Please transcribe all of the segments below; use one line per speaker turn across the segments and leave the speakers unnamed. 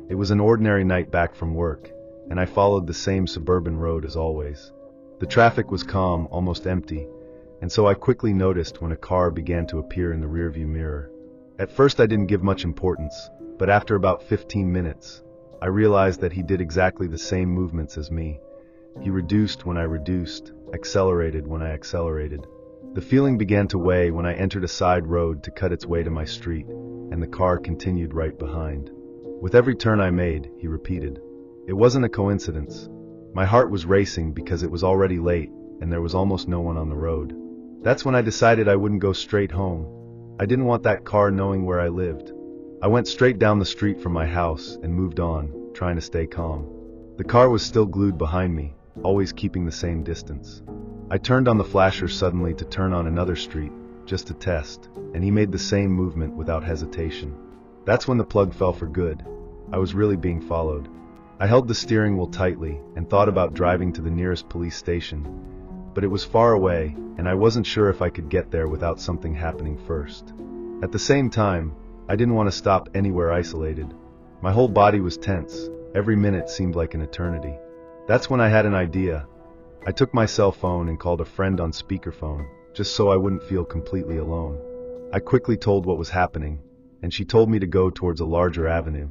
It was an ordinary night back from work, and I followed the same suburban road as always. The traffic was calm, almost empty, and so I quickly noticed when a car began to appear in the rearview mirror. At first I didn't give much importance, but after about 15 minutes, I realized that he did exactly the same movements as me. He reduced when I reduced, accelerated when I accelerated. The feeling began to weigh when I entered a side road to cut its way to my street, and the car continued right behind. With every turn I made, he repeated. It wasn't a coincidence. My heart was racing because it was already late, and there was almost no one on the road. That's when I decided I wouldn't go straight home. I didn't want that car knowing where I lived. I went straight down the street from my house and moved on, trying to stay calm. The car was still glued behind me, always keeping the same distance. I turned on the flasher suddenly to turn on another street, just to test, and he made the same movement without hesitation. That's when the plug fell for good. I was really being followed. I held the steering wheel tightly and thought about driving to the nearest police station, but it was far away, and I wasn't sure if I could get there without something happening first. At the same time, I didn't want to stop anywhere isolated. My whole body was tense. Every minute seemed like an eternity. That's when I had an idea. I took my cell phone and called a friend on speakerphone, just so I wouldn't feel completely alone. I quickly told what was happening, and she told me to go towards a larger avenue,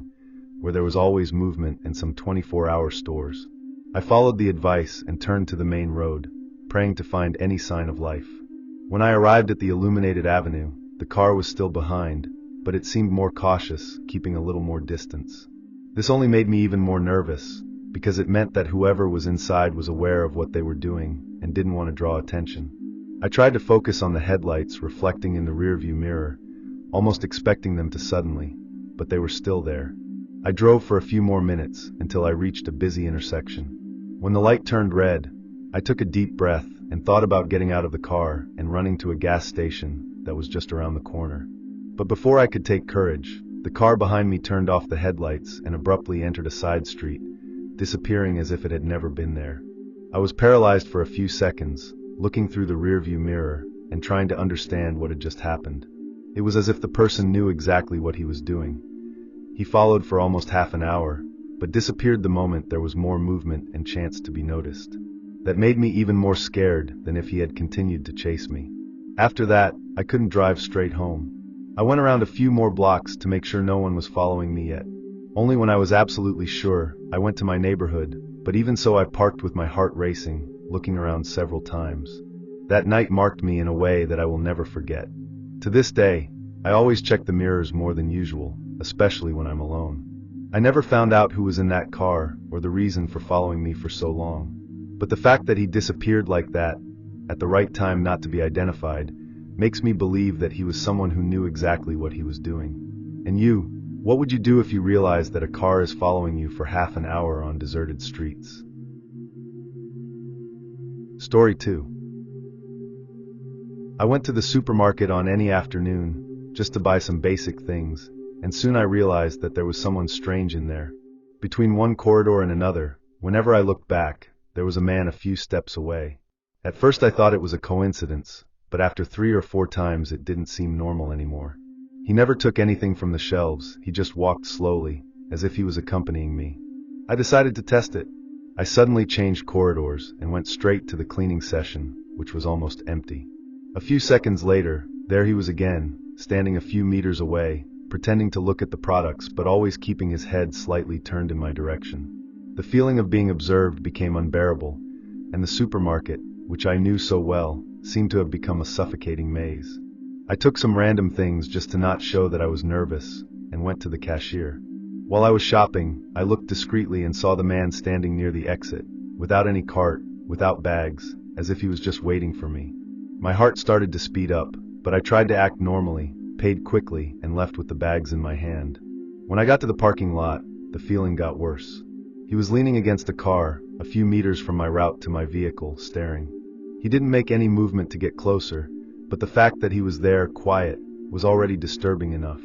where there was always movement and some 24-hour stores. I followed the advice and turned to the main road, praying to find any sign of life. When I arrived at the illuminated avenue, the car was still behind, but it seemed more cautious, keeping a little more distance. This only made me even more nervous, because it meant that whoever was inside was aware of what they were doing and didn't want to draw attention. I tried to focus on the headlights reflecting in the rearview mirror, almost expecting them to suddenly, but they were still there. I drove for a few more minutes until I reached a busy intersection. When the light turned red, I took a deep breath and thought about getting out of the car and running to a gas station that was just around the corner. But before I could take courage, the car behind me turned off the headlights and abruptly entered a side street, disappearing as if it had never been there. I was paralyzed for a few seconds, looking through the rearview mirror and trying to understand what had just happened. It was as if the person knew exactly what he was doing. He followed for almost half an hour, but disappeared the moment there was more movement and chance to be noticed. That made me even more scared than if he had continued to chase me. After that, I couldn't drive straight home. I went around a few more blocks to make sure no one was following me yet. Only when I was absolutely sure, I went to my neighborhood, but even so I parked with my heart racing, looking around several times. That night marked me in a way that I will never forget. To this day, I always check the mirrors more than usual, especially when I'm alone. I never found out who was in that car or the reason for following me for so long. But the fact that he disappeared like that, at the right time not to be identified, makes me believe that he was someone who knew exactly what he was doing. And you, what would you do if you realized that a car is following you for half an hour on deserted streets? Story 2. I went to the supermarket on any afternoon, just to buy some basic things, and soon I realized that there was someone strange in there. Between one corridor and another, whenever I looked back, there was a man a few steps away. At first I thought it was a coincidence, but after 3 or 4 times it didn't seem normal anymore. He never took anything from the shelves, he just walked slowly, as if he was accompanying me. I decided to test it. I suddenly changed corridors and went straight to the cleaning session, which was almost empty. A few seconds later, there he was again, standing a few meters away, pretending to look at the products but always keeping his head slightly turned in my direction. The feeling of being observed became unbearable, and the supermarket, which I knew so well, seemed to have become a suffocating maze. I took some random things just to not show that I was nervous, and went to the cashier. While I was shopping, I looked discreetly and saw the man standing near the exit, without any cart, without bags, as if he was just waiting for me. My heart started to speed up, but I tried to act normally, paid quickly, and left with the bags in my hand. When I got to the parking lot, the feeling got worse. He was leaning against a car, a few meters from my route to my vehicle, staring. He didn't make any movement to get closer, but the fact that he was there, quiet, was already disturbing enough.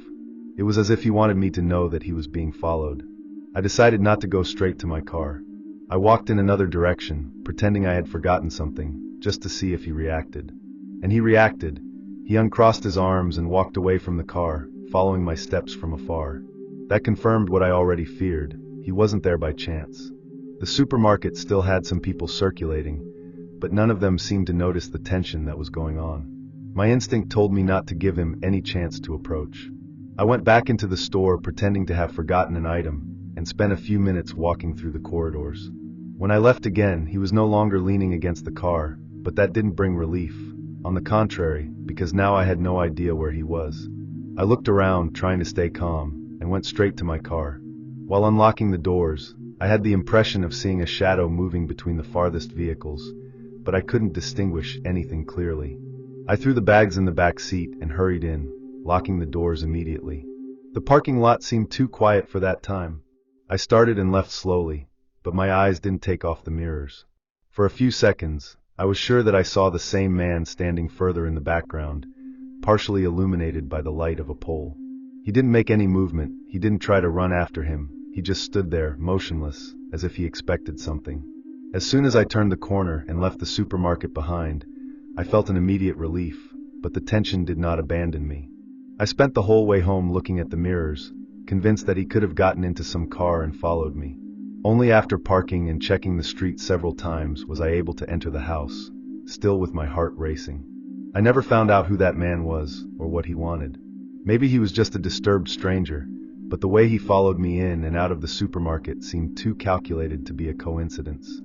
It was as if he wanted me to know that he was being followed. I decided not to go straight to my car. I walked in another direction, pretending I had forgotten something, just to see if he reacted. And he reacted. He uncrossed his arms and walked away from the car, following my steps from afar. That confirmed what I already feared. He wasn't there by chance. The supermarket still had some people circulating, but none of them seemed to notice the tension that was going on. My instinct told me not to give him any chance to approach. I went back into the store pretending to have forgotten an item and spent a few minutes walking through the corridors. When I left again, he was no longer leaning against the car, but that didn't bring relief. On the contrary, because now I had no idea where he was. I looked around, trying to stay calm, and went straight to my car. While unlocking the doors, I had the impression of seeing a shadow moving between the farthest vehicles, but I couldn't distinguish anything clearly. I threw the bags in the back seat and hurried in, locking the doors immediately. The parking lot seemed too quiet for that time. I started and left slowly, but my eyes didn't take off the mirrors. For a few seconds, I was sure that I saw the same man standing further in the background, partially illuminated by the light of a pole. He didn't make any movement, he didn't try to run after him, he just stood there, motionless, as if he expected something. As soon as I turned the corner and left the supermarket behind, I felt an immediate relief, but the tension did not abandon me. I spent the whole way home looking at the mirrors, convinced that he could have gotten into some car and followed me. Only after parking and checking the street several times was I able to enter the house, still with my heart racing. I never found out who that man was or what he wanted. Maybe he was just a disturbed stranger, but the way he followed me in and out of the supermarket seemed too calculated to be a coincidence.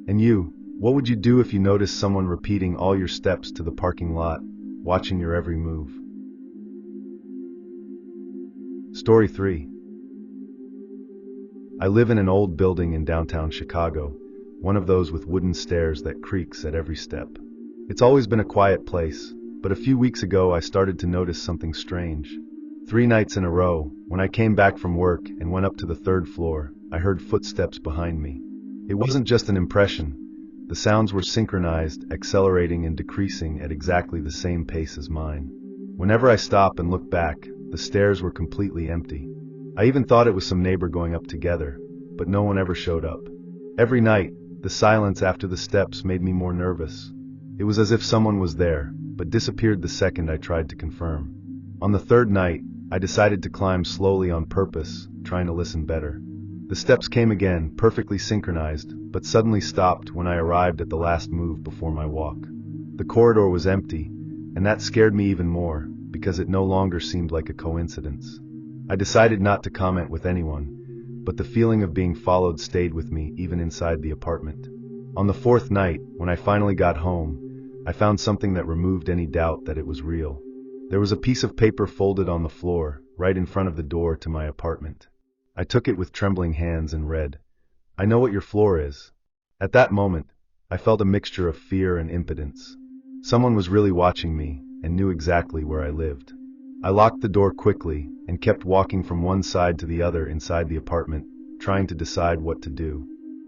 And you, what would you do if you noticed someone repeating all your steps to the parking lot, watching your every move? Story 3. I live in an old building in downtown Chicago, one of those with wooden stairs that creaks at every step. It's always been a quiet place, but a few weeks ago I started to notice something strange. 3 nights in a row, when I came back from work and went up to the 3rd floor, I heard footsteps behind me. It wasn't just an impression. The sounds were synchronized, accelerating and decreasing at exactly the same pace as mine. Whenever I stop and look back, the stairs were completely empty. I even thought it was some neighbor going up together, but no one ever showed up. Every night, the silence after the steps made me more nervous. It was as if someone was there, but disappeared the second I tried to confirm. On the 3rd night, I decided to climb slowly on purpose, trying to listen better. The steps came again, perfectly synchronized, but suddenly stopped when I arrived at the last move before my walk. The corridor was empty, and that scared me even more, because it no longer seemed like a coincidence. I decided not to comment with anyone, but the feeling of being followed stayed with me even inside the apartment. On the 4th night, when I finally got home, I found something that removed any doubt that it was real. There was a piece of paper folded on the floor, right in front of the door to my apartment. I took it with trembling hands and read, "I know what your floor is." At that moment, I felt a mixture of fear and impotence. Someone was really watching me and knew exactly where I lived. I locked the door quickly and kept walking from one side to the other inside the apartment, trying to decide what to do.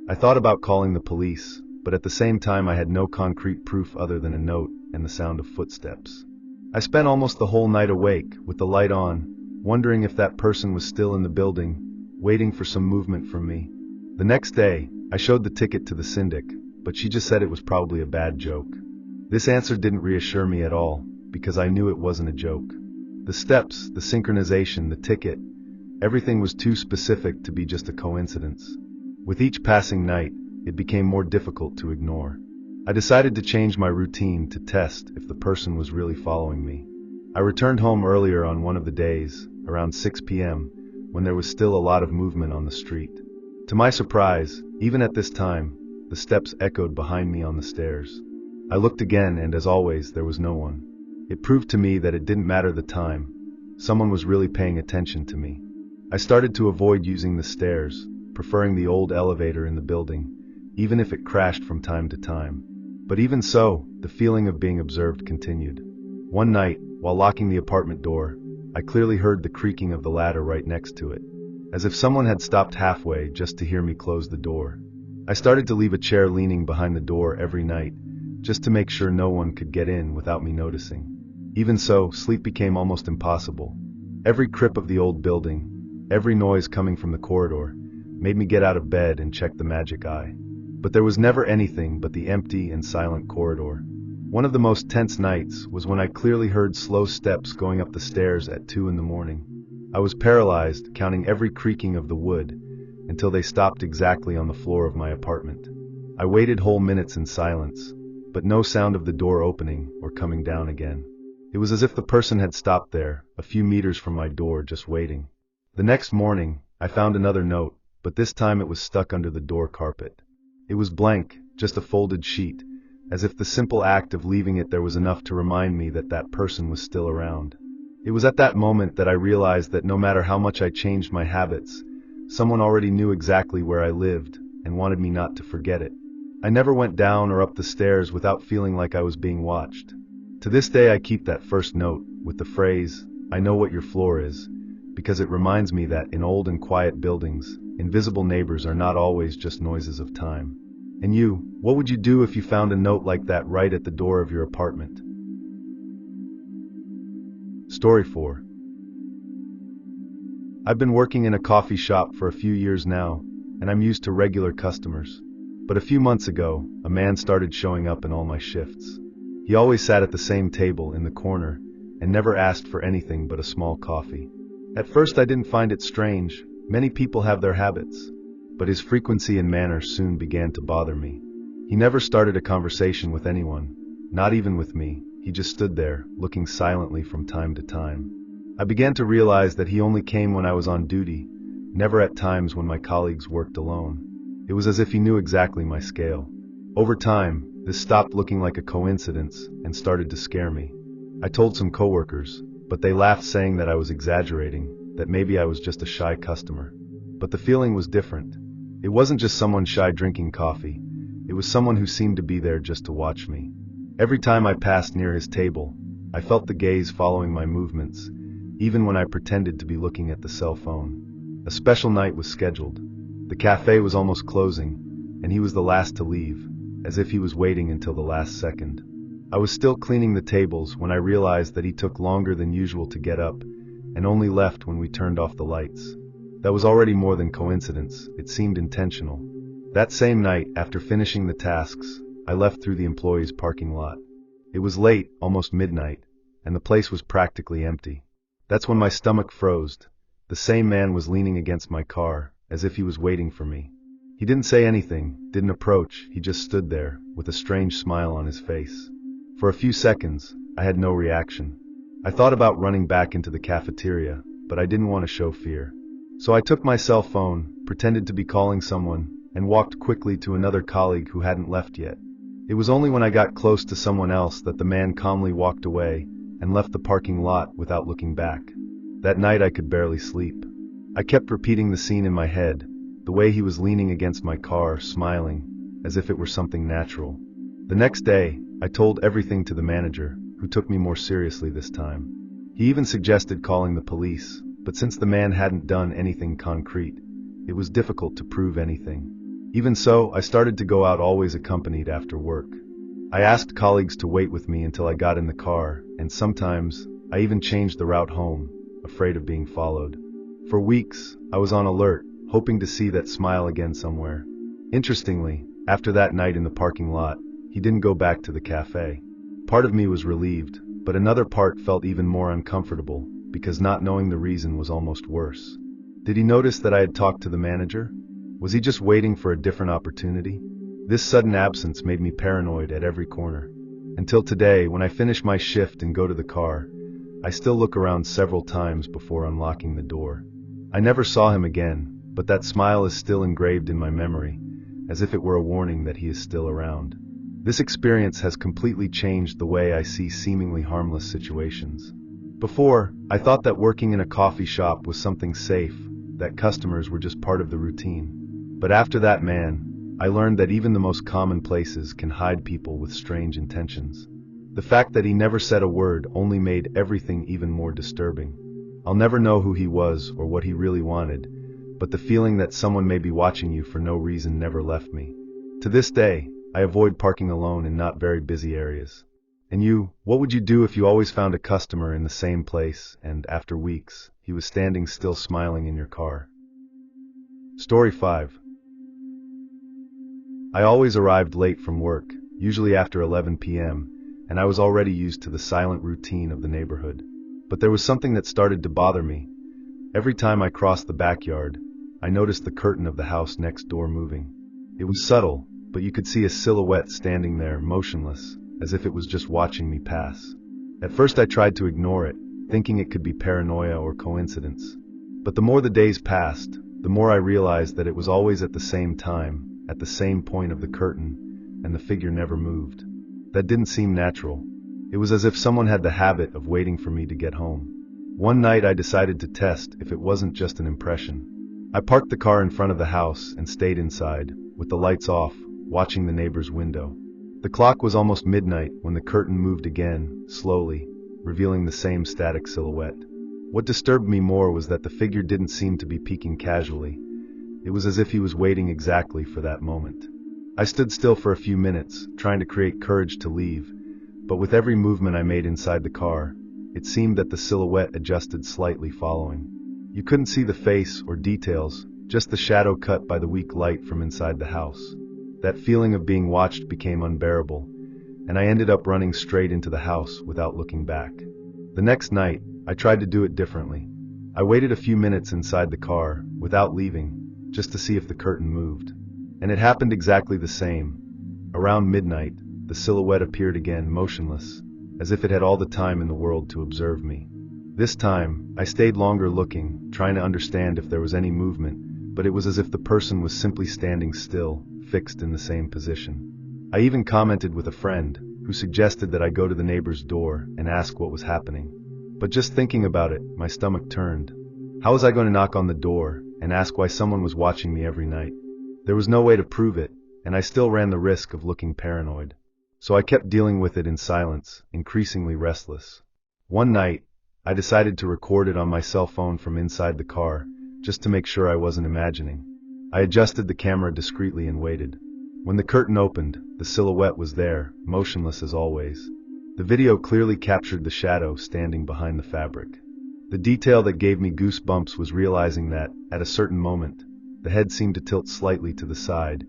I thought about calling the police, but at the same time I had no concrete proof other than a note and the sound of footsteps. I spent almost the whole night awake, with the light on, wondering if that person was still in the building, waiting for some movement from me. The next day, I showed the ticket to the syndic, but she just said it was probably a bad joke. This answer didn't reassure me at all, because I knew it wasn't a joke. The steps, the synchronization, the ticket, everything was too specific to be just a coincidence. With each passing night, it became more difficult to ignore. I decided to change my routine to test if the person was really following me. I returned home earlier on one of the days, around 6 p.m., when there was still a lot of movement on the street. To my surprise, even at this time, the steps echoed behind me on the stairs. I looked again, and as always, there was no one. It proved to me that it didn't matter the time. Someone was really paying attention to me. I started to avoid using the stairs, preferring the old elevator in the building, even if it crashed from time to time. But even so, the feeling of being observed continued. One night, while locking the apartment door, I clearly heard the creaking of the ladder right next to it, as if someone had stopped halfway just to hear me close the door. I started to leave a chair leaning behind the door every night, just to make sure no one could get in without me noticing. Even so, sleep became almost impossible. Every creak of the old building, every noise coming from the corridor, made me get out of bed and check the magic eye. But there was never anything but the empty and silent corridor. One of the most tense nights was when I clearly heard slow steps going up the stairs at 2 in the morning. I was paralyzed, counting every creaking of the wood, until they stopped exactly on the floor of my apartment. I waited whole minutes in silence, but no sound of the door opening or coming down again. It was as if the person had stopped there, a few meters from my door, just waiting. The next morning, I found another note, but this time it was stuck under the door carpet. It was blank, just a folded sheet, as if the simple act of leaving it there was enough to remind me that that person was still around. It was at that moment that I realized that no matter how much I changed my habits, someone already knew exactly where I lived and wanted me not to forget it. I never went down or up the stairs without feeling like I was being watched. To this day I keep that first note with the phrase, "I know what your floor is," because it reminds me that in old and quiet buildings, invisible neighbors are not always just noises of time. And you, what would you do if you found a note like that right at the door of your apartment? Story 4. I've been working in a coffee shop for a few years now, and I'm used to regular customers. But a few months ago, a man started showing up in all my shifts. He always sat at the same table in the corner, and never asked for anything but a small coffee. At first I didn't find it strange, many people have their habits. But his frequency and manner soon began to bother me. He never started a conversation with anyone, not even with me. He just stood there, looking silently from time to time. I began to realize that he only came when I was on duty, never at times when my colleagues worked alone. It was as if he knew exactly my scale. Over time, this stopped looking like a coincidence and started to scare me. I told some coworkers, but they laughed, saying that I was exaggerating, that maybe I was just a shy customer. But the feeling was different. It wasn't just someone shy drinking coffee. It was someone who seemed to be there just to watch me. Every time I passed near his table, I felt the gaze following my movements, even when I pretended to be looking at the cell phone. A special night was scheduled. The cafe was almost closing, and he was the last to leave, as if he was waiting until the last second. I was still cleaning the tables when I realized that he took longer than usual to get up, and only left when we turned off the lights. That was already more than coincidence, it seemed intentional. That same night, after finishing the tasks, I left through the employees' parking lot. It was late, almost midnight, and the place was practically empty. That's when my stomach froze. The same man was leaning against my car, as if he was waiting for me. He didn't say anything, didn't approach, he just stood there, with a strange smile on his face. For a few seconds, I had no reaction. I thought about running back into the cafeteria, but I didn't want to show fear. So I took my cell phone, pretended to be calling someone, and walked quickly to another colleague who hadn't left yet. It was only when I got close to someone else that the man calmly walked away and left the parking lot without looking back. That night I could barely sleep. I kept repeating the scene in my head, the way he was leaning against my car, smiling, as if it were something natural. The next day, I told everything to the manager, who took me more seriously this time. He even suggested calling the police, but since the man hadn't done anything concrete, it was difficult to prove anything. Even so, I started to go out always accompanied after work. I asked colleagues to wait with me until I got in the car, and sometimes, I even changed the route home, afraid of being followed. For weeks, I was on alert, hoping to see that smile again somewhere. Interestingly, after that night in the parking lot, he didn't go back to the cafe. Part of me was relieved, but another part felt even more uncomfortable, because not knowing the reason was almost worse. Did he notice that I had talked to the manager? Was he just waiting for a different opportunity? This sudden absence made me paranoid at every corner. Until today, when I finish my shift and go to the car, I still look around several times before unlocking the door. I never saw him again, but that smile is still engraved in my memory, as if it were a warning that he is still around. This experience has completely changed the way I see seemingly harmless situations. Before, I thought that working in a coffee shop was something safe, that customers were just part of the routine. But after that man, I learned that even the most common places can hide people with strange intentions. The fact that he never said a word only made everything even more disturbing. I'll never know who he was or what he really wanted, but the feeling that someone may be watching you for no reason never left me. To this day, I avoid parking alone in not very busy areas. And you, what would you do if you always found a customer in the same place and, after weeks, he was standing still smiling in your car? Story 5. I always arrived late from work, usually after 11 p.m., and I was already used to the silent routine of the neighborhood. But there was something that started to bother me. Every time I crossed the backyard, I noticed the curtain of the house next door moving. It was subtle, but you could see a silhouette standing there, motionless, as if it was just watching me pass. At first I tried to ignore it, thinking it could be paranoia or coincidence. But the more the days passed, the more I realized that it was always at the same time, at the same point of the curtain, and the figure never moved. That didn't seem natural. It was as if someone had the habit of waiting for me to get home. One night I decided to test if it wasn't just an impression. I parked the car in front of the house and stayed inside, with the lights off, watching the neighbor's window. The clock was almost midnight when the curtain moved again, slowly, revealing the same static silhouette. What disturbed me more was that the figure didn't seem to be peeking casually. It was as if he was waiting exactly for that moment. I stood still for a few minutes, trying to create courage to leave, but with every movement I made inside the car, it seemed that the silhouette adjusted slightly following. You couldn't see the face or details, just the shadow cut by the weak light from inside the house. That feeling of being watched became unbearable, and I ended up running straight into the house without looking back. The next night, I tried to do it differently. I waited a few minutes inside the car, without leaving, just to see if the curtain moved. And it happened exactly the same. Around midnight, the silhouette appeared again, motionless, as if it had all the time in the world to observe me. This time, I stayed longer looking, trying to understand if there was any movement, but it was as if the person was simply standing still, fixed in the same position. I even commented with a friend, who suggested that I go to the neighbor's door and ask what was happening. But just thinking about it, my stomach turned. How was I going to knock on the door and ask why someone was watching me every night? There was no way to prove it, and I still ran the risk of looking paranoid. So I kept dealing with it in silence, increasingly restless. One night, I decided to record it on my cell phone from inside the car, just to make sure I wasn't imagining. I adjusted the camera discreetly and waited. When the curtain opened, the silhouette was there, motionless as always. The video clearly captured the shadow standing behind the fabric. The detail that gave me goosebumps was realizing that, at a certain moment, the head seemed to tilt slightly to the side,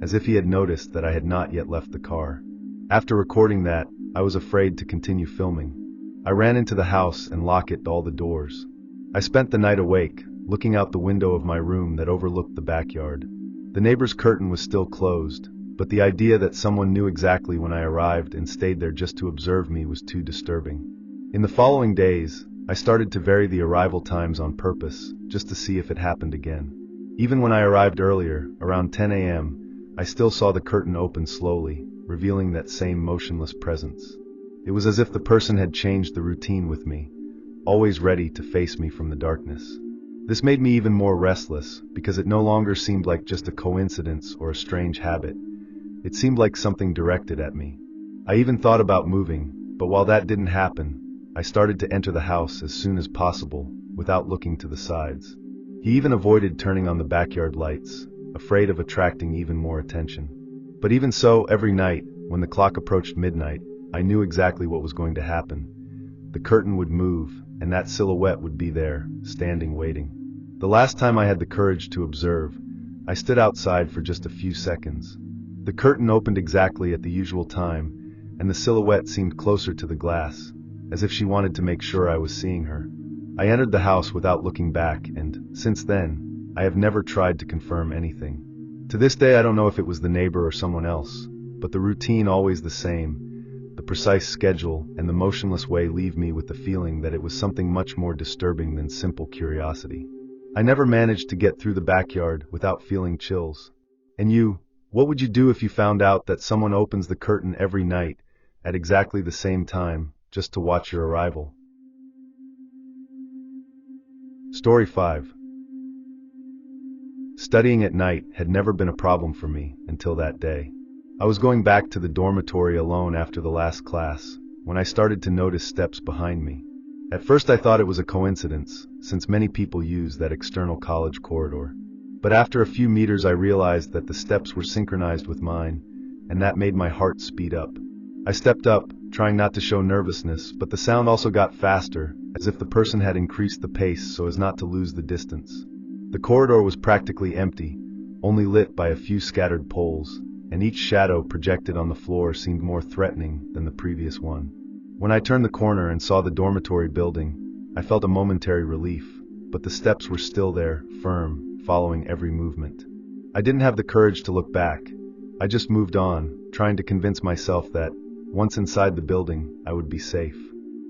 as if he had noticed that I had not yet left the car. After recording that, I was afraid to continue filming. I ran into the house and locked all the doors. I spent the night awake, looking out the window of my room that overlooked the backyard. The neighbor's curtain was still closed, but the idea that someone knew exactly when I arrived and stayed there just to observe me was too disturbing. In the following days, I started to vary the arrival times on purpose, just to see if it happened again. Even when I arrived earlier, around 10 a.m., I still saw the curtain open slowly, revealing that same motionless presence. It was as if the person had changed the routine with me, always ready to face me from the darkness. This made me even more restless, because it no longer seemed like just a coincidence or a strange habit. It seemed like something directed at me. I even thought about moving, but while that didn't happen, I started to enter the house as soon as possible, without looking to the sides. He even avoided turning on the backyard lights, afraid of attracting even more attention. But even so, every night, when the clock approached midnight, I knew exactly what was going to happen. The curtain would move, and that silhouette would be there, standing waiting. The last time I had the courage to observe, I stood outside for just a few seconds. The curtain opened exactly at the usual time, and the silhouette seemed closer to the glass, as if she wanted to make sure I was seeing her. I entered the house without looking back, and, since then, I have never tried to confirm anything. To this day I don't know if it was the neighbor or someone else, but the routine always the same, the precise schedule and the motionless way leave me with the feeling that it was something much more disturbing than simple curiosity. I never managed to get through the backyard without feeling chills. And you, what would you do if you found out that someone opens the curtain every night, at exactly the same time, just to watch your arrival? Story 5. Studying at night had never been a problem for me until that day. I was going back to the dormitory alone after the last class, when I started to notice steps behind me. At first I thought it was a coincidence, since many people use that external college corridor. But after a few meters I realized that the steps were synchronized with mine, and that made my heart speed up. I stepped up, trying not to show nervousness, but the sound also got faster, as if the person had increased the pace so as not to lose the distance. The corridor was practically empty, only lit by a few scattered poles, and each shadow projected on the floor seemed more threatening than the previous one. When I turned the corner and saw the dormitory building, I felt a momentary relief, but the steps were still there, firm, following every movement. I didn't have the courage to look back. I just moved on, trying to convince myself that, once inside the building, I would be safe.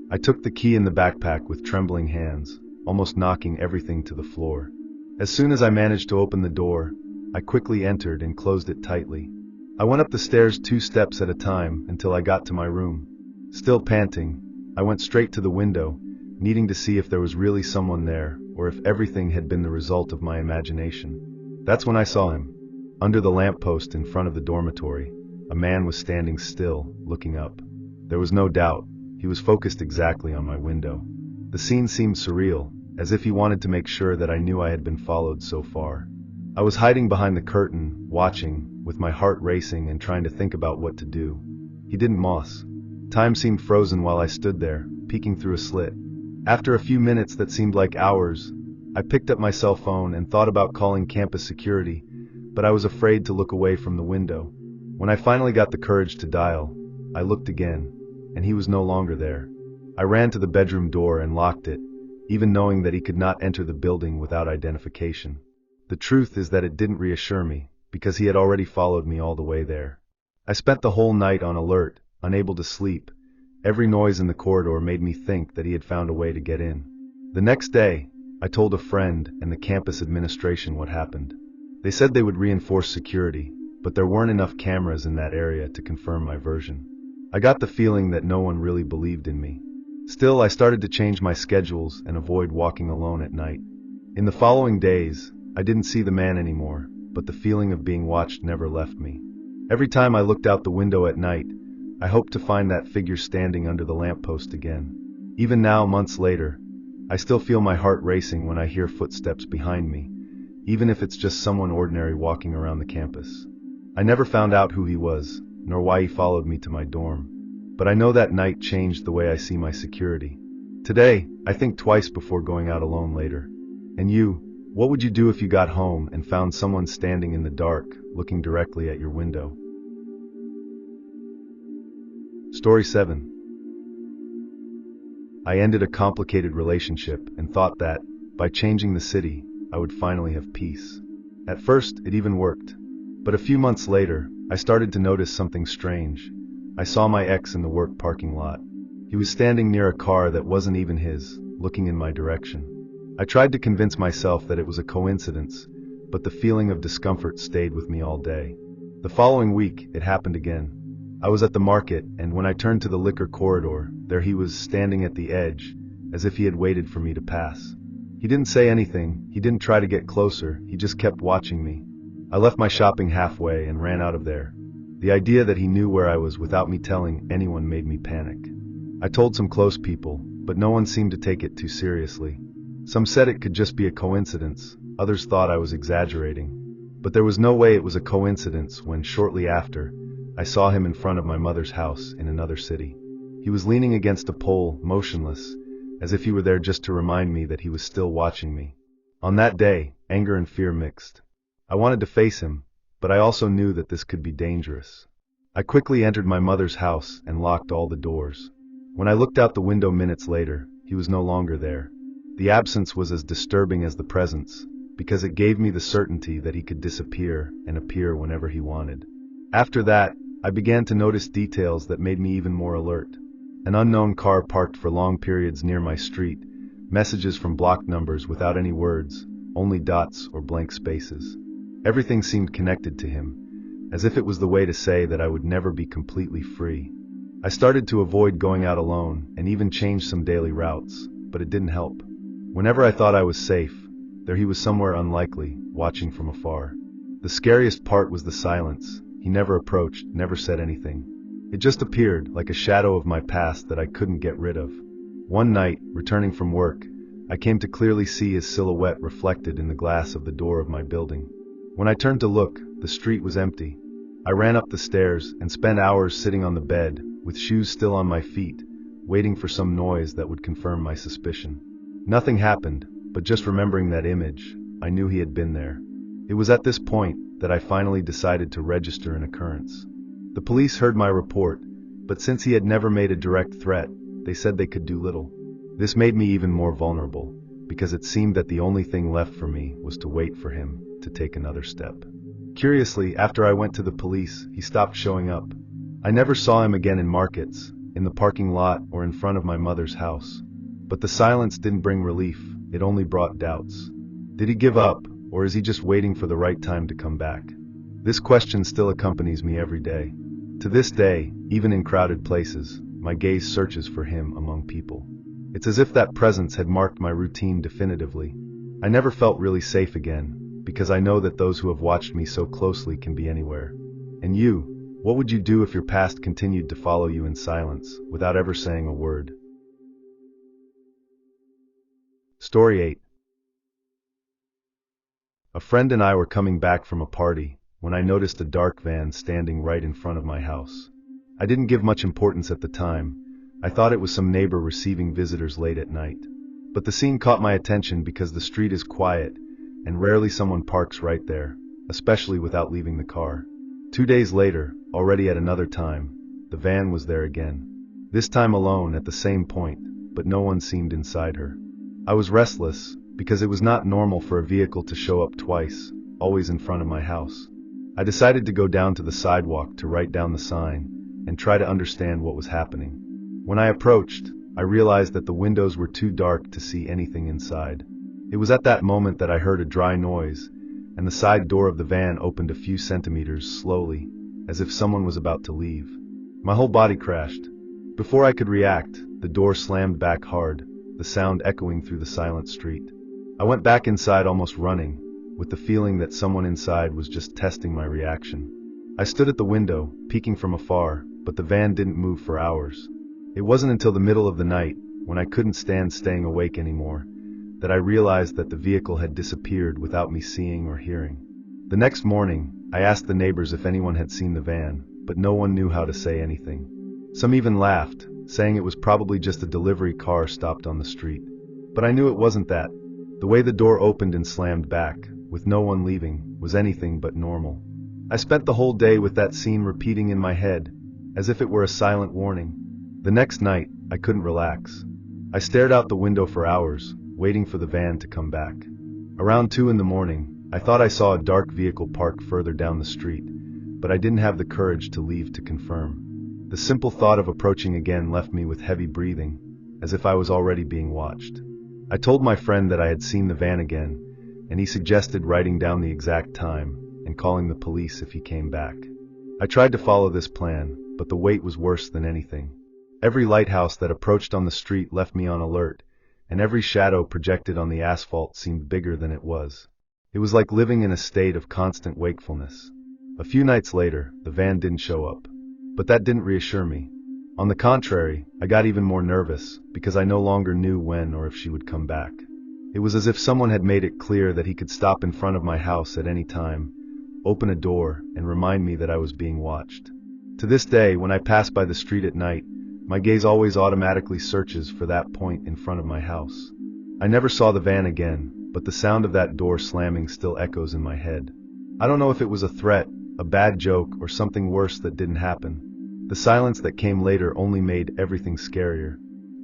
I took the key in the backpack with trembling hands, almost knocking everything to the floor. As soon as I managed to open the door, I quickly entered and closed it tightly. I went up the stairs 2 steps at a time until I got to my room. Still panting, I went straight to the window, needing to see if there was really someone there, or if everything had been the result of my imagination. That's when I saw him. Under the lamppost in front of the dormitory, a man was standing still, looking up. There was no doubt, he was focused exactly on my window. The scene seemed surreal, as if he wanted to make sure that I knew I had been followed so far. I was hiding behind the curtain, watching, with my heart racing and trying to think about what to do. He didn't moss. Time seemed frozen while I stood there, peeking through a slit. After a few minutes that seemed like hours, I picked up my cell phone and thought about calling campus security, but I was afraid to look away from the window. When I finally got the courage to dial, I looked again, and he was no longer there. I ran to the bedroom door and locked it, even knowing that he could not enter the building without identification. The truth is that it didn't reassure me, because he had already followed me all the way there. I spent the whole night on alert, unable to sleep. Every noise in the corridor made me think that he had found a way to get in. The next day, I told a friend and the campus administration what happened. They said they would reinforce security, but there weren't enough cameras in that area to confirm my version. I got the feeling that no one really believed in me. Still, I started to change my schedules and avoid walking alone at night. In the following days, I didn't see the man anymore, but the feeling of being watched never left me. Every time I looked out the window at night, I hoped to find that figure standing under the lamppost again. Even now, months later, I still feel my heart racing when I hear footsteps behind me, even if it's just someone ordinary walking around the campus. I never found out who he was, nor why he followed me to my dorm. But I know that night changed the way I see my security. Today, I think twice before going out alone later. And you, what would you do if you got home and found someone standing in the dark, looking directly at your window? Story 7. I ended a complicated relationship and thought that, by changing the city, I would finally have peace. At first, it even worked. But a few months later, I started to notice something strange. I saw my ex in the work parking lot. He was standing near a car that wasn't even his, looking in my direction. I tried to convince myself that it was a coincidence, but the feeling of discomfort stayed with me all day. The following week, it happened again. I was at the market, and when I turned to the liquor corridor, there he was standing at the edge, as if he had waited for me to pass. He didn't say anything, he didn't try to get closer, he just kept watching me. I left my shopping halfway and ran out of there. The idea that he knew where I was without me telling anyone made me panic. I told some close people, but no one seemed to take it too seriously. Some said it could just be a coincidence, others thought I was exaggerating. But there was no way it was a coincidence when, shortly after, I saw him in front of my mother's house in another city. He was leaning against a pole, motionless, as if he were there just to remind me that he was still watching me. On that day, anger and fear mixed. I wanted to face him, but I also knew that this could be dangerous. I quickly entered my mother's house and locked all the doors. When I looked out the window minutes later, he was no longer there. The absence was as disturbing as the presence, because it gave me the certainty that he could disappear and appear whenever he wanted. After that, I began to notice details that made me even more alert. An unknown car parked for long periods near my street, messages from blocked numbers without any words, only dots or blank spaces. Everything seemed connected to him, as if it was the way to say that I would never be completely free. I started to avoid going out alone and even changed some daily routes, but it didn't help. Whenever I thought I was safe, there he was somewhere unlikely, watching from afar. The scariest part was the silence. He never approached, never said anything. It just appeared, like a shadow of my past that I couldn't get rid of. One night, returning from work, I came to clearly see his silhouette reflected in the glass of the door of my building. When I turned to look, the street was empty. I ran up the stairs and spent hours sitting on the bed, with shoes still on my feet, waiting for some noise that would confirm my suspicion. Nothing happened, but just remembering that image, I knew he had been there. It was at this point that I finally decided to register an occurrence. The police heard my report, but since he had never made a direct threat, they said they could do little. This made me even more vulnerable, because it seemed that the only thing left for me was to wait for him to take another step. Curiously, after I went to the police, he stopped showing up. I never saw him again in markets, in the parking lot, or in front of my mother's house. But the silence didn't bring relief, it only brought doubts. Did he give up, or is he just waiting for the right time to come back? This question still accompanies me every day. To this day, even in crowded places, my gaze searches for him among people. It's as if that presence had marked my routine definitively. I never felt really safe again, because I know that those who have watched me so closely can be anywhere. And you, what would you do if your past continued to follow you in silence, without ever saying a word? Story 8. A friend and I were coming back from a party when I noticed a dark van standing right in front of my house. I didn't give much importance at the time. I thought it was some neighbor receiving visitors late at night. But the scene caught my attention because the street is quiet, and rarely someone parks right there, especially without leaving the car. 2 days later, already at another time, the van was there again. This time alone at the same point, but no one seemed inside her. I was restless, because it was not normal for a vehicle to show up twice, always in front of my house. I decided to go down to the sidewalk to write down the sign, and try to understand what was happening. When I approached, I realized that the windows were too dark to see anything inside. It was at that moment that I heard a dry noise, and the side door of the van opened a few centimeters slowly, as if someone was about to leave. My whole body crashed. Before I could react, the door slammed back hard, the sound echoing through the silent street. I went back inside almost running, with the feeling that someone inside was just testing my reaction. I stood at the window, peeking from afar, but the van didn't move for hours. It wasn't until the middle of the night, when I couldn't stand staying awake anymore, that I realized that the vehicle had disappeared without me seeing or hearing. The next morning, I asked the neighbors if anyone had seen the van, but no one knew how to say anything. Some even laughed, saying it was probably just a delivery car stopped on the street. But I knew it wasn't that. The way the door opened and slammed back, with no one leaving, was anything but normal. I spent the whole day with that scene repeating in my head, as if it were a silent warning. The next night, I couldn't relax. I stared out the window for hours, waiting for the van to come back. Around 2 in the morning, I thought I saw a dark vehicle parked further down the street, but I didn't have the courage to leave to confirm. The simple thought of approaching again left me with heavy breathing, as if I was already being watched. I told my friend that I had seen the van again, and he suggested writing down the exact time and calling the police if he came back. I tried to follow this plan, but the wait was worse than anything. Every lighthouse that approached on the street left me on alert, and every shadow projected on the asphalt seemed bigger than it was. It was like living in a state of constant wakefulness. A few nights later, the van didn't show up. But that didn't reassure me. On the contrary, I got even more nervous, because I no longer knew when or if she would come back. It was as if someone had made it clear that he could stop in front of my house at any time, open a door, and remind me that I was being watched. To this day, when I pass by the street at night, my gaze always automatically searches for that point in front of my house. I never saw the van again, but the sound of that door slamming still echoes in my head. I don't know if it was a threat, a bad joke, or something worse that didn't happen. The silence that came later only made everything scarier.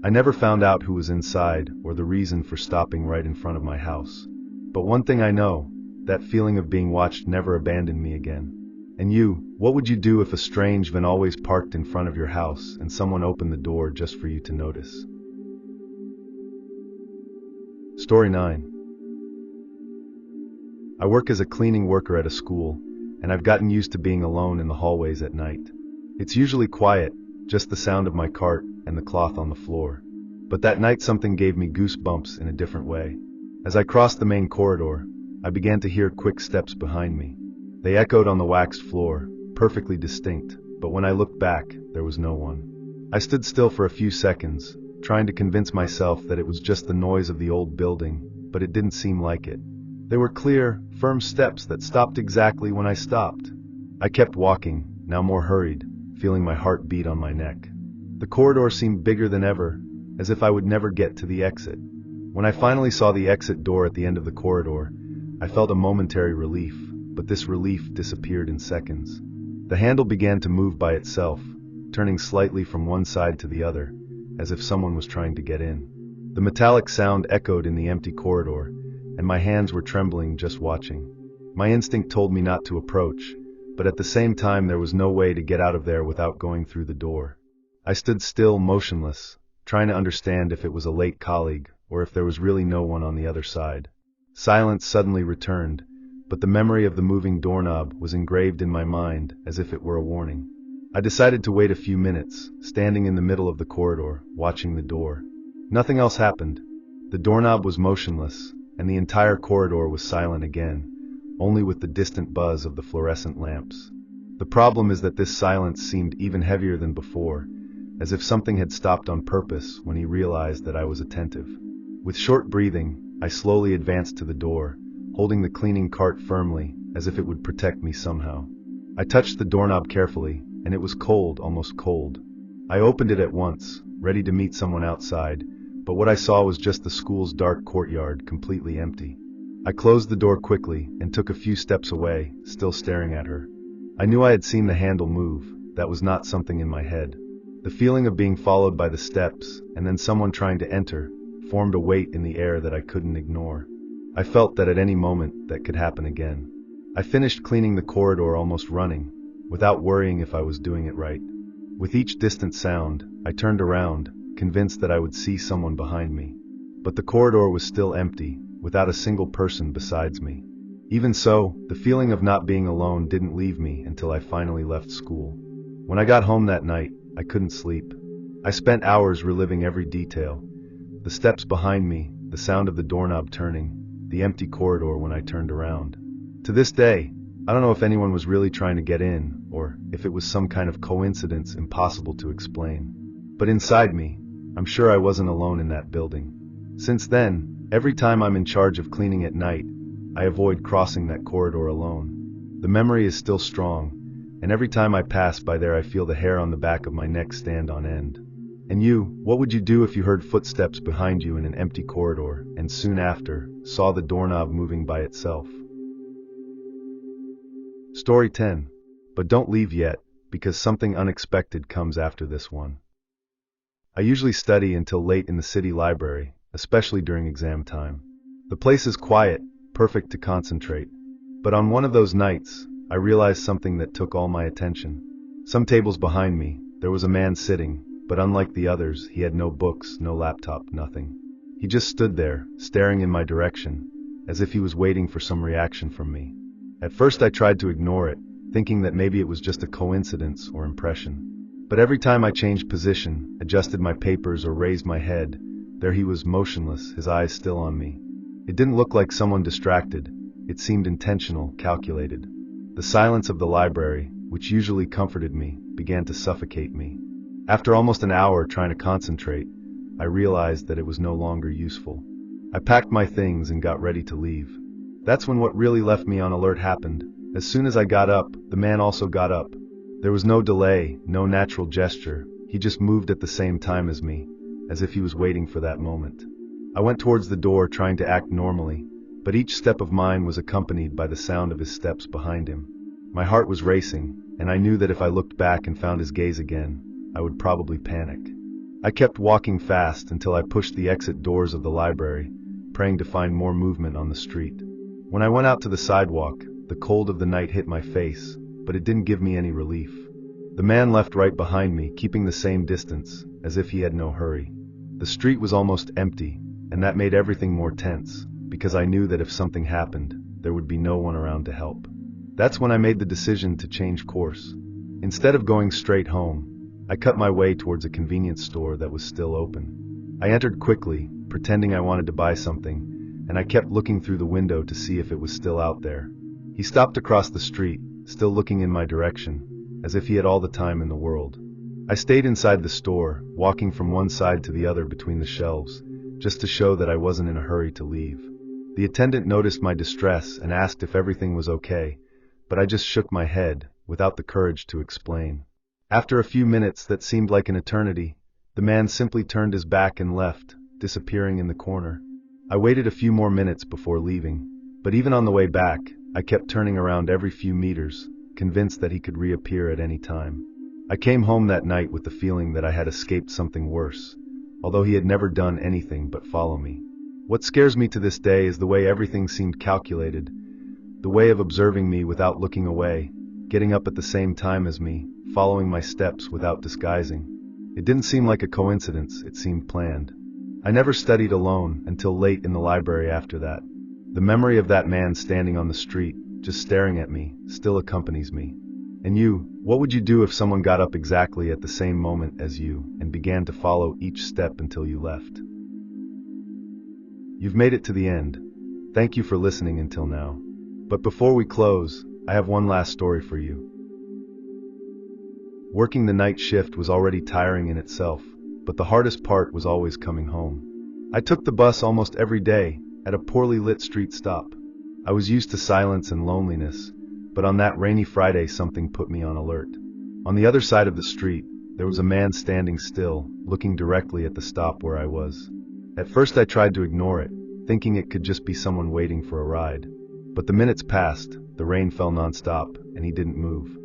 I never found out who was inside or the reason for stopping right in front of my house. But one thing I know, that feeling of being watched never abandoned me again. And you, what would you do if a strange van always parked in front of your house and someone opened the door just for you to notice? Story 9. I work as a cleaning worker at a school, and I've gotten used to being alone in the hallways at night. It's usually quiet, just the sound of my cart and the cloth on the floor. But that night something gave me goosebumps in a different way. As I crossed the main corridor, I began to hear quick steps behind me. They echoed on the waxed floor, perfectly distinct, but when I looked back, there was no one. I stood still for a few seconds, trying to convince myself that it was just the noise of the old building, but it didn't seem like it. They were clear, firm steps that stopped exactly when I stopped. I kept walking, now more hurried, feeling my heart beat on my neck. The corridor seemed bigger than ever, as if I would never get to the exit. When I finally saw the exit door at the end of the corridor, I felt a momentary relief, but this relief disappeared in seconds. The handle began to move by itself, turning slightly from one side to the other, as if someone was trying to get in. The metallic sound echoed in the empty corridor, and my hands were trembling just watching. My instinct told me not to approach, but at the same time there was no way to get out of there without going through the door. I stood still, motionless, trying to understand if it was a late colleague or if there was really no one on the other side. Silence suddenly returned, but the memory of the moving doorknob was engraved in my mind as if it were a warning. I decided to wait a few minutes, standing in the middle of the corridor, watching the door. Nothing else happened. The doorknob was motionless, and the entire corridor was silent again, only with the distant buzz of the fluorescent lamps. The problem is that this silence seemed even heavier than before, as if something had stopped on purpose when he realized that I was attentive. With short breathing, I slowly advanced to the door, holding the cleaning cart firmly, as if it would protect me somehow. I touched the doorknob carefully, and it was cold, almost cold. I opened it at once, ready to meet someone outside, but what I saw was just the school's dark courtyard, completely empty. I closed the door quickly and took a few steps away, still staring at her. I knew I had seen the handle move. That was not something in my head. The feeling of being followed by the steps, and then someone trying to enter, formed a weight in the air that I couldn't ignore. I felt that at any moment that could happen again. I finished cleaning the corridor almost running, without worrying if I was doing it right. With each distant sound, I turned around, convinced that I would see someone behind me. But the corridor was still empty, without a single person besides me. Even so, the feeling of not being alone didn't leave me until I finally left school. When I got home that night, I couldn't sleep. I spent hours reliving every detail. The steps behind me, the sound of the doorknob turning, the empty corridor when I turned around. To this day, I don't know if anyone was really trying to get in, or if it was some kind of coincidence impossible to explain. But inside me, I'm sure I wasn't alone in that building. Since then, every time I'm in charge of cleaning at night, I avoid crossing that corridor alone. The memory is still strong, and every time I pass by there I feel the hair on the back of my neck stand on end. And you, what would you do if you heard footsteps behind you in an empty corridor, and soon after, saw the doorknob moving by itself? Story 10. But don't leave yet, because something unexpected comes after this one. I usually study until late in the city library, especially during exam time. The place is quiet, perfect to concentrate. But on one of those nights, I realized something that took all my attention. Some tables behind me, there was a man sitting, but unlike the others, he had no books, no laptop, nothing. He just stood there, staring in my direction, as if he was waiting for some reaction from me. At first I tried to ignore it, thinking that maybe it was just a coincidence or impression. But every time I changed position, adjusted my papers or raised my head, there he was, motionless, his eyes still on me. It didn't look like someone distracted. It seemed intentional, calculated. The silence of the library, which usually comforted me, began to suffocate me. After almost an hour trying to concentrate, I realized that it was no longer useful. I packed my things and got ready to leave. That's when what really left me on alert happened. As soon as I got up, the man also got up. There was no delay, no natural gesture. He just moved at the same time as me, as if he was waiting for that moment. I went towards the door trying to act normally, but each step of mine was accompanied by the sound of his steps behind him. My heart was racing, and I knew that if I looked back and found his gaze again, I would probably panic. I kept walking fast until I pushed the exit doors of the library, praying to find more movement on the street. When I went out to the sidewalk, the cold of the night hit my face, but it didn't give me any relief. The man left right behind me, keeping the same distance, as if he had no hurry. The street was almost empty, and that made everything more tense, because I knew that if something happened, there would be no one around to help. That's when I made the decision to change course. Instead of going straight home, I cut my way towards a convenience store that was still open. I entered quickly, pretending I wanted to buy something, and I kept looking through the window to see if it was still out there. He stopped across the street, still looking in my direction, as if he had all the time in the world. I stayed inside the store, walking from one side to the other between the shelves, just to show that I wasn't in a hurry to leave. The attendant noticed my distress and asked if everything was okay, but I just shook my head, without the courage to explain. After a few minutes that seemed like an eternity, the man simply turned his back and left, disappearing in the corner. I waited a few more minutes before leaving, but even on the way back, I kept turning around every few meters, convinced that he could reappear at any time. I came home that night with the feeling that I had escaped something worse, although he had never done anything but follow me. What scares me to this day is the way everything seemed calculated, the way of observing me without looking away, getting up at the same time as me, following my steps without disguising. It didn't seem like a coincidence, it seemed planned. I never studied alone until late in the library after that. The memory of that man standing on the street, just staring at me, still accompanies me. And you, what would you do if someone got up exactly at the same moment as you and began to follow each step until you left? You've made it to the end. Thank you for listening until now. But before we close, I have one last story for you. Working the night shift was already tiring in itself, but the hardest part was always coming home. I took the bus almost every day, at a poorly lit street stop. I was used to silence and loneliness, but on that rainy Friday something put me on alert. On the other side of the street, there was a man standing still, looking directly at the stop where I was. At first I tried to ignore it, thinking it could just be someone waiting for a ride. But the minutes passed, the rain fell nonstop, and he didn't move.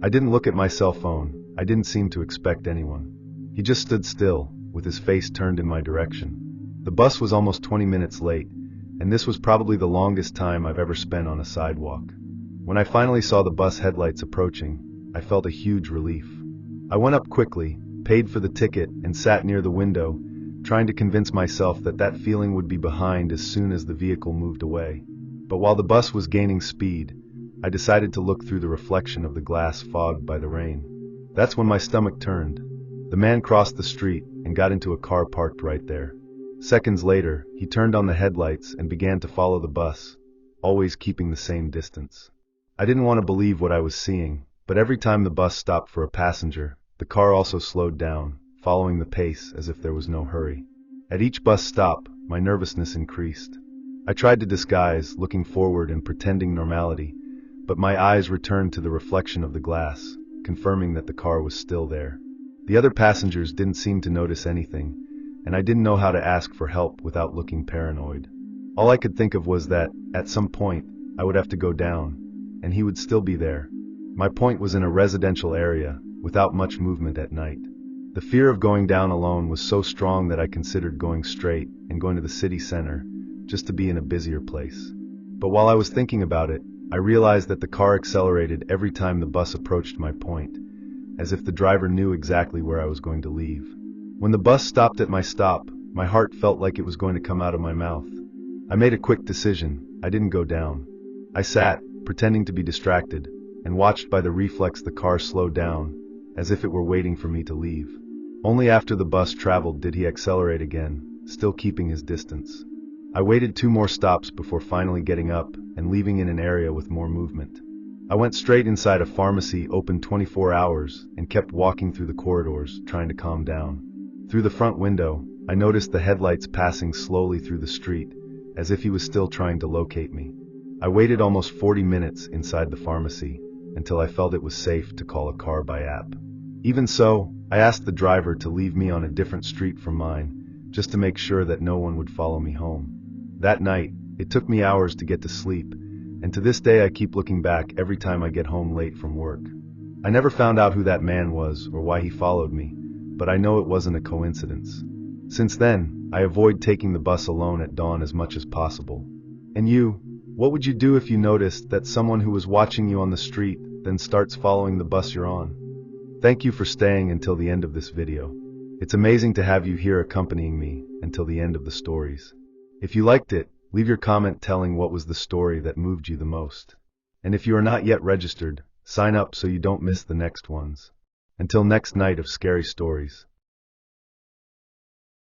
I didn't look at my cell phone, I didn't seem to expect anyone. He just stood still, with his face turned in my direction. The bus was almost 20 minutes late, and this was probably the longest time I've ever spent on a sidewalk. When I finally saw the bus headlights approaching, I felt a huge relief. I went up quickly, paid for the ticket, and sat near the window, trying to convince myself that that feeling would be behind as soon as the vehicle moved away. But while the bus was gaining speed, I decided to look through the reflection of the glass fogged by the rain. That's when my stomach turned. The man crossed the street and got into a car parked right there. Seconds later, he turned on the headlights and began to follow the bus, always keeping the same distance. I didn't want to believe what I was seeing, but every time the bus stopped for a passenger, the car also slowed down, following the pace as if there was no hurry. At each bus stop, my nervousness increased. I tried to disguise, looking forward and pretending normality, but my eyes returned to the reflection of the glass, confirming that the car was still there. The other passengers didn't seem to notice anything, and I didn't know how to ask for help without looking paranoid. All I could think of was that, at some point, I would have to go down, and he would still be there. My point was in a residential area, without much movement at night. The fear of going down alone was so strong that I considered going straight and going to the city center, just to be in a busier place. But while I was thinking about it, I realized that the car accelerated every time the bus approached my point, as if the driver knew exactly where I was going to leave. When the bus stopped at my stop, my heart felt like it was going to come out of my mouth. I made a quick decision. I didn't go down. I sat, pretending to be distracted, and watched by the reflex the car slowed down, as if it were waiting for me to leave. Only after the bus traveled did he accelerate again, still keeping his distance. I waited 2 more stops before finally getting up and leaving in an area with more movement. I went straight inside a pharmacy open 24 hours and kept walking through the corridors, trying to calm down. Through the front window, I noticed the headlights passing slowly through the street, as if he was still trying to locate me. I waited almost 40 minutes inside the pharmacy, until I felt it was safe to call a car by app. Even so, I asked the driver to leave me on a different street from mine, just to make sure that no one would follow me home. That night, it took me hours to get to sleep, and to this day I keep looking back every time I get home late from work. I never found out who that man was or why he followed me, but I know it wasn't a coincidence. Since then, I avoid taking the bus alone at dawn as much as possible. And you, what would you do if you noticed that someone who was watching you on the street then starts following the bus you're on? Thank you for staying until the end of this video. It's amazing to have you here accompanying me until the end of the stories. If you liked it, leave your comment telling what was the story that moved you the most. And if you are not yet registered, sign up so you don't miss the next ones. Until next night of scary stories.